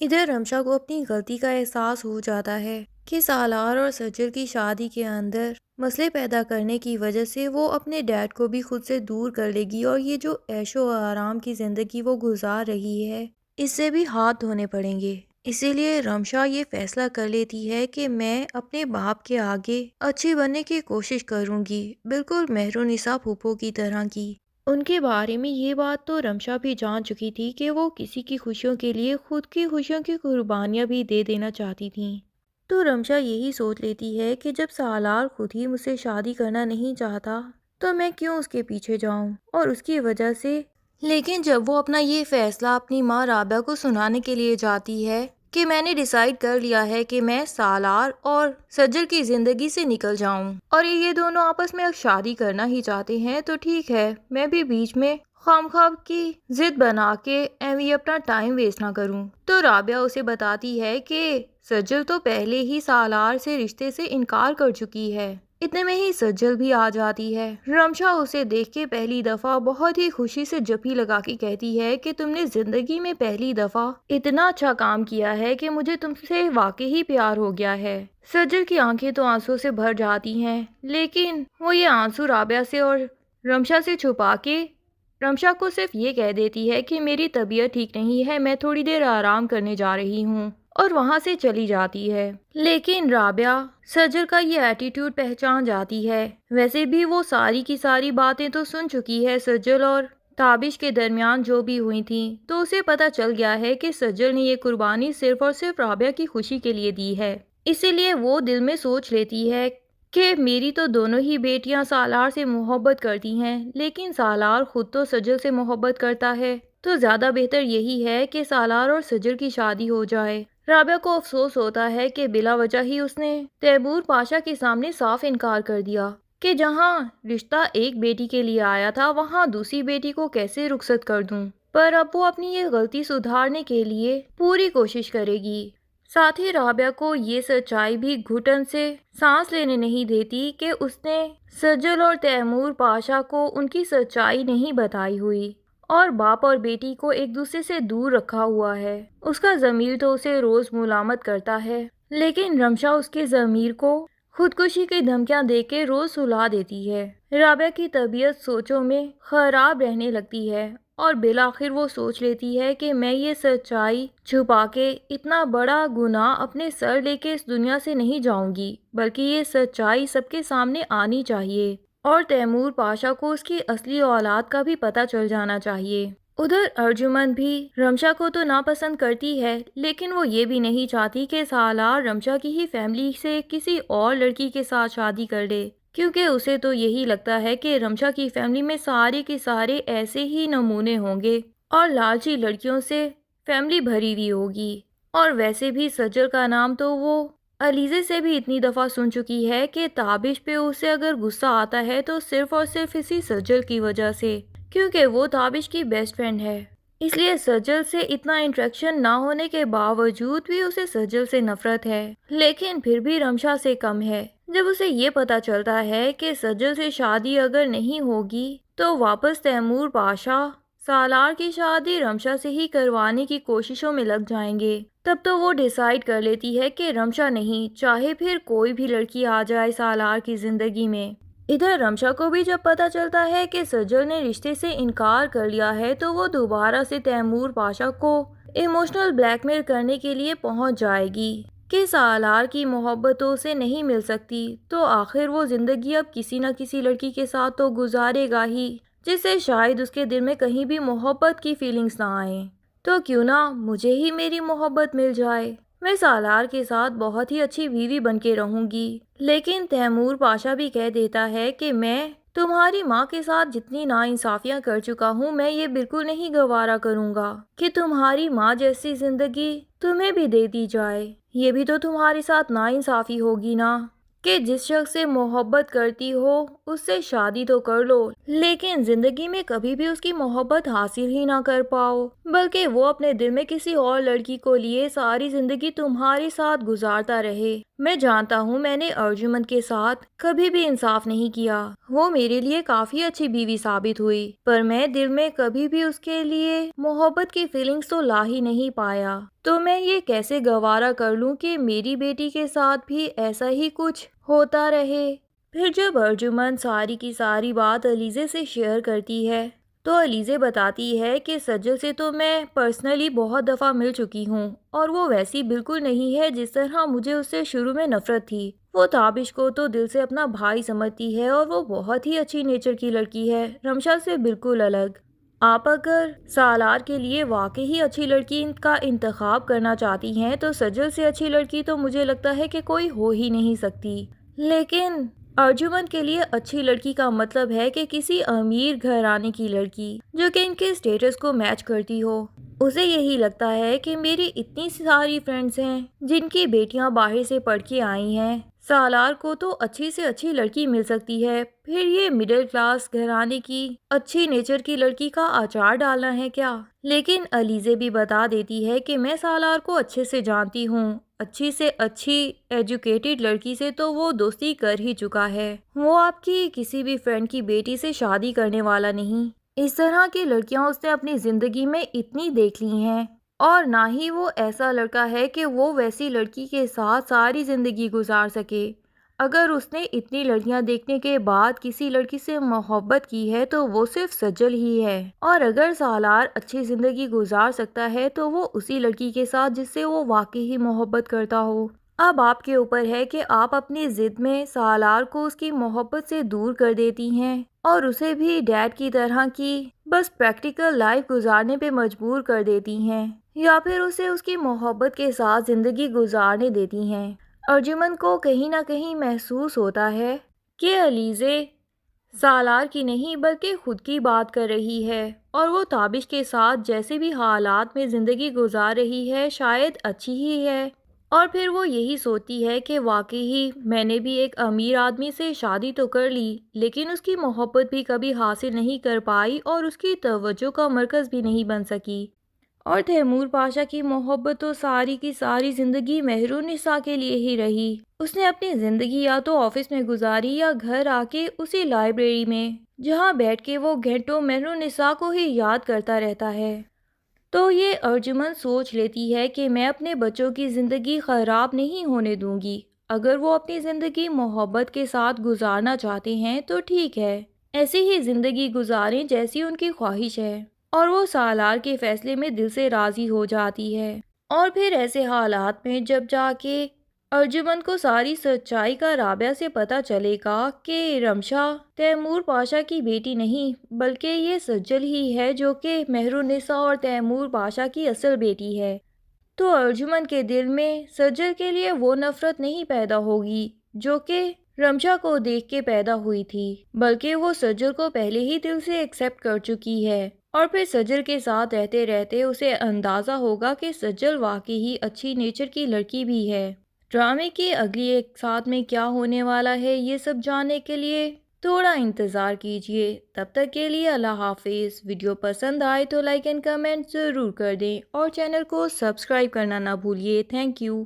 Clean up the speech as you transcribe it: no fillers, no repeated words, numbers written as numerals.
ادھر رمشا کو اپنی غلطی کا احساس ہو جاتا ہے کہ سالار اور سجل کی شادی کے اندر مسئلے پیدا کرنے کی وجہ سے وہ اپنے ڈیڈ کو بھی خود سے دور کر لے گی، اور یہ جو عیش و آرام کی زندگی وہ گزار رہی ہے اس سے بھی ہاتھ دھونے پڑیں گے۔ اسی لیے رمشا یہ فیصلہ کر لیتی ہے کہ میں اپنے باپ کے آگے اچھی بننے کی کوشش کروں گی، بالکل مہرالنساء پھوپھو کی طرح کی۔ ان کے بارے میں یہ بات تو رمشا بھی جان چکی تھی کہ وہ کسی کی خوشیوں کے لیے خود کی خوشیوں کی قربانیاں بھی دے دینا چاہتی تھیں۔ تو رمشا یہی سوچ لیتی ہے کہ جب سالار خود ہی مجھ سے شادی کرنا نہیں چاہتا تو میں کیوں اس کے پیچھے جاؤں، اور اس کی وجہ سے۔ لیکن جب وہ اپنا یہ فیصلہ اپنی ماں رابعہ کو سنانے کے لیے جاتی ہے کہ میں نے ڈیسائیڈ کر لیا ہے کہ میں سالار اور سجل کی زندگی سے نکل جاؤں، اور یہ دونوں آپس میں شادی کرنا ہی چاہتے ہیں، تو ٹھیک ہے میں بھی بیچ میں خواہ کی ضد بنا کے اپنا ٹائم ویسٹ نہ کروں، تو رابعہ اسے بتاتی ہے کہ سجل تو پہلے ہی سالار سے رشتے سے انکار کر چکی ہے۔ اتنے میں ہی سجل بھی آ جاتی ہے۔ رمشا اسے دیکھ کے پہلی دفعہ بہت ہی خوشی سے جپی لگا کے کہتی ہے کہ تم نے زندگی میں پہلی دفعہ اتنا اچھا کام کیا ہے کہ مجھے تم سے واقعی پیار ہو گیا ہے۔ سجل کی آنکھیں تو آنسو سے بھر جاتی ہیں، لیکن وہ یہ آنسو رابعہ سے اور رمشا سے چھپا کے رمشا کو صرف یہ کہہ دیتی ہے کہ میری طبیعت ٹھیک نہیں ہے، میں تھوڑی دیر آرام کرنے جا رہی ہوں، اور وہاں سے چلی جاتی ہے۔ لیکن رابعہ سجل کا یہ ایٹیٹیوڈ پہچان جاتی ہے۔ ویسے بھی وہ ساری کی ساری باتیں تو سن چکی ہے سجل اور تابش کے درمیان جو بھی ہوئی تھیں، تو اسے پتہ چل گیا ہے کہ سجل نے یہ قربانی صرف اور صرف رابعہ کی خوشی کے لیے دی ہے۔ اسی لیے وہ دل میں سوچ لیتی ہے کہ میری تو دونوں ہی بیٹیاں سالار سے محبت کرتی ہیں، لیکن سالار خود تو سجل سے محبت کرتا ہے، تو زیادہ بہتر یہی ہے کہ سالار اور سجل کی شادی ہو جائے۔ رابعہ کو افسوس ہوتا ہے کہ بلا وجہ ہی اس نے تیمور پاشا کے سامنے صاف انکار کر دیا کہ جہاں رشتہ ایک بیٹی کے لیے آیا تھا وہاں دوسری بیٹی کو کیسے رخصت کر دوں، پر اب وہ اپنی یہ غلطی سدھارنے کے لیے پوری کوشش کرے گی۔ ساتھ ہی رابعہ کو یہ سچائی بھی گھٹن سے سانس لینے نہیں دیتی کہ اس نے سجل اور تیمور پاشا کو ان کی سچائی نہیں بتائی ہوئی، اور باپ اور بیٹی کو ایک دوسرے سے دور رکھا ہوا ہے۔ اس کا ضمیر تو اسے روز ملامت کرتا ہے، لیکن رمشا اس کے ضمیر کو خودکشی کی دھمکیاں دے کے روز سلا دیتی ہے۔ رابعہ کی طبیعت سوچوں میں خراب رہنے لگتی ہے، اور بالآخر وہ سوچ لیتی ہے کہ میں یہ سچائی چھپا کے اتنا بڑا گناہ اپنے سر لے کے اس دنیا سے نہیں جاؤں گی، بلکہ یہ سچائی سب کے سامنے آنی چاہیے، اور تیمور پاشا کو اس کی اصلی اولاد کا بھی پتہ چل جانا چاہیے۔ ادھر ارجمن بھی رمشا کو تو ناپسند کرتی ہے، لیکن وہ یہ بھی نہیں چاہتی کہ سالار رمشا کی ہی فیملی سے کسی اور لڑکی کے ساتھ شادی کر لے، کیونکہ اسے تو یہی لگتا ہے کہ رمشا کی فیملی میں سارے کے سارے ایسے ہی نمونے ہوں گے اور لالچی لڑکیوں سے فیملی بھری ہوئی ہوگی۔ اور ویسے بھی سجل کا نام تو وہ علیزے سے بھی اتنی دفعہ سن چکی ہے کہ تابش پہ اسے اگر غصہ آتا ہے تو صرف اور صرف اسی سجل کی وجہ سے، کیونکہ وہ تابش کی بیسٹ فرینڈ ہے۔ اس لیے سجل سے اتنا انٹریکشن نہ ہونے کے باوجود بھی اسے سجل سے نفرت ہے، لیکن پھر بھی رمشا سے کم ہے۔ جب اسے یہ پتا چلتا ہے کہ سجل سے شادی اگر نہیں ہوگی تو واپس تیمور پاشا سالار کی شادی رمشا سے ہی کروانے کی کوششوں میں لگ جائیں گے، تب تو وہ ڈیسائیڈ کر لیتی ہے کہ رمشا نہیں، چاہے پھر کوئی بھی لڑکی آ جائے سالار کی زندگی میں۔ ادھر رمشا کو بھی جب پتا چلتا ہے کہ سجل نے رشتے سے انکار کر لیا ہے تو وہ دوبارہ سے تیمور پاشا کو ایموشنل بلیک میل کرنے کے لیے پہنچ جائے گی کہ سالار کی محبت اسے نہیں مل سکتی، تو آخر وہ زندگی اب کسی نہ کسی لڑکی کے ساتھ تو گزارے گا ہی جس سے شاید اس کے دل میں کہیں بھی محبت کی فیلنگز نہ آئیں۔ تو کیوں نہ مجھے ہی میری محبت مل جائے، میں سالار کے ساتھ بہت ہی اچھی بیوی بن کے رہوں گی۔ لیکن تیمور پاشا بھی کہہ دیتا ہے کہ میں تمہاری ماں کے ساتھ جتنی ناانصافیاں کر چکا ہوں، میں یہ بالکل نہیں گوارا کروں گا کہ تمہاری ماں جیسی زندگی تمہیں بھی دے دی جائے۔ یہ بھی تو تمہارے ساتھ ناانصافی ہوگی نا کہ جس شخص سے محبت کرتی ہو اس سے شادی تو کر لو، لیکن زندگی میں کبھی بھی اس کی محبت حاصل ہی نہ کر پاؤ، بلکہ وہ اپنے دل میں کسی اور لڑکی کو لیے ساری زندگی تمہارے ساتھ گزارتا رہے۔ میں جانتا ہوں میں نے ارجمن کے ساتھ کبھی بھی انصاف نہیں کیا، وہ میرے لیے کافی اچھی بیوی ثابت ہوئی، پر میں دل میں کبھی بھی اس کے لیے محبت کی فیلنگز تو لا ہی نہیں پایا۔ تو میں یہ کیسے گوارا کر لوں کہ میری بیٹی کے ساتھ بھی ایسا ہی کچھ ہوتا رہے۔ پھر جب ارجمن ساری کی ساری بات علیزے سے شیئر کرتی ہے تو علیزے بتاتی ہے کہ سجل سے تو میں پرسنلی بہت دفعہ مل چکی ہوں اور وہ ویسی بالکل نہیں ہے جس طرح مجھے اس سے شروع میں نفرت تھی۔ وہ تابش کو تو دل سے اپنا بھائی سمجھتی ہے اور وہ بہت ہی اچھی نیچر کی لڑکی ہے، رمشا سے بالکل الگ۔ آپ اگر سالار کے لیے واقعی اچھی لڑکی کا انتخاب کرنا چاہتی ہیں تو سجل سے اچھی لڑکی تو مجھے لگتا ہے کہ کوئی ہو ہی نہیں سکتی، لیکن ارجمن کے لیے اچھی لڑکی کا مطلب ہے کہ کسی امیر گھرانے کی لڑکی جو کہ ان کے سٹیٹس کو میچ کرتی ہو۔ اسے یہی لگتا ہے کہ میری اتنی ساری فرینڈز ہیں جن کی بیٹیاں باہر سے پڑھ کے آئی ہیں، سالار کو تو اچھی سے اچھی لڑکی مل سکتی ہے، پھر یہ مڈل کلاس گھرانے کی اچھی نیچر کی لڑکی کا اچار ڈالنا ہے کیا؟ لیکن علیزے بھی بتا دیتی ہے کہ میں سالار کو اچھے سے جانتی ہوں، اچھی سے اچھی ایجوکیٹڈ لڑکی سے تو وہ دوستی کر ہی چکا ہے، وہ آپ کی کسی بھی فرینڈ کی بیٹی سے شادی کرنے والا نہیں۔ اس طرح کی لڑکیاں اس نے اپنی زندگی میں اتنی دیکھ لی ہیں، اور نہ ہی وہ ایسا لڑکا ہے کہ وہ ویسی لڑکی کے ساتھ ساری زندگی گزار سکے۔ اگر اس نے اتنی لڑکیاں دیکھنے کے بعد کسی لڑکی سے محبت کی ہے تو وہ صرف سجل ہی ہے، اور اگر سالار اچھی زندگی گزار سکتا ہے تو وہ اسی لڑکی کے ساتھ جس سے وہ واقعی ہی محبت کرتا ہو۔ اب آپ کے اوپر ہے کہ آپ اپنی ضد میں سالار کو اس کی محبت سے دور کر دیتی ہیں اور اسے بھی ڈیڈ کی طرح کی بس پریکٹیکل لائف گزارنے پہ مجبور کر دیتی ہیں، یا پھر اسے اس کی محبت کے ساتھ زندگی گزارنے دیتی ہیں۔ ارجمن کو کہیں نہ کہیں محسوس ہوتا ہے کہ علیزے سالار کی نہیں بلکہ خود کی بات کر رہی ہے، اور وہ تابش کے ساتھ جیسے بھی حالات میں زندگی گزار رہی ہے شاید اچھی ہی ہے، اور پھر وہ یہی سوچتی ہے کہ واقعی میں نے بھی ایک امیر آدمی سے شادی تو کر لی لیکن اس کی محبت بھی کبھی حاصل نہیں کر پائی اور اس کی توجہ کا مرکز بھی نہیں بن سکی، اور تیمور پاشا کی محبت تو ساری کی ساری زندگی مہرالنساء کے لیے ہی رہی۔ اس نے اپنی زندگی یا تو آفس میں گزاری یا گھر آ کے اسی لائبریری میں جہاں بیٹھ کے وہ گھنٹوں مہرالنساء کو ہی یاد کرتا رہتا ہے۔ تو یہ ارجمن سوچ لیتی ہے کہ میں اپنے بچوں کی زندگی خراب نہیں ہونے دوں گی، اگر وہ اپنی زندگی محبت کے ساتھ گزارنا چاہتے ہیں تو ٹھیک ہے، ایسی ہی زندگی گزاریں جیسی ان کی خواہش ہے، اور وہ سالار کے فیصلے میں دل سے راضی ہو جاتی ہے۔ اور پھر ایسے حالات میں جب جا کے ارجمن کو ساری سچائی کا رابعہ سے پتہ چلے گا کہ رمشا تیمور پاشا کی بیٹی نہیں بلکہ یہ سجل ہی ہے جو کہ مہرالنساء اور تیمور پاشا کی اصل بیٹی ہے، تو ارجمن کے دل میں سجل کے لیے وہ نفرت نہیں پیدا ہوگی جو کہ رمشا کو دیکھ کے پیدا ہوئی تھی، بلکہ وہ سجل کو پہلے ہی دل سے ایکسیپٹ کر چکی ہے، اور پھر سجل کے ساتھ رہتے رہتے اسے اندازہ ہوگا کہ سجل واقعی اچھی نیچر کی لڑکی بھی ہے۔ ڈرامے کی اگلی ایک ساتھ میں کیا ہونے والا ہے یہ سب جاننے کے لیے تھوڑا انتظار کیجیے، تب تک کے لیے اللہ حافظ۔ ویڈیو پسند آئے تو لائک اینڈ کمنٹ ضرور کر دیں اور چینل کو سبسکرائب کرنا نہ بھولیے۔ Thank you.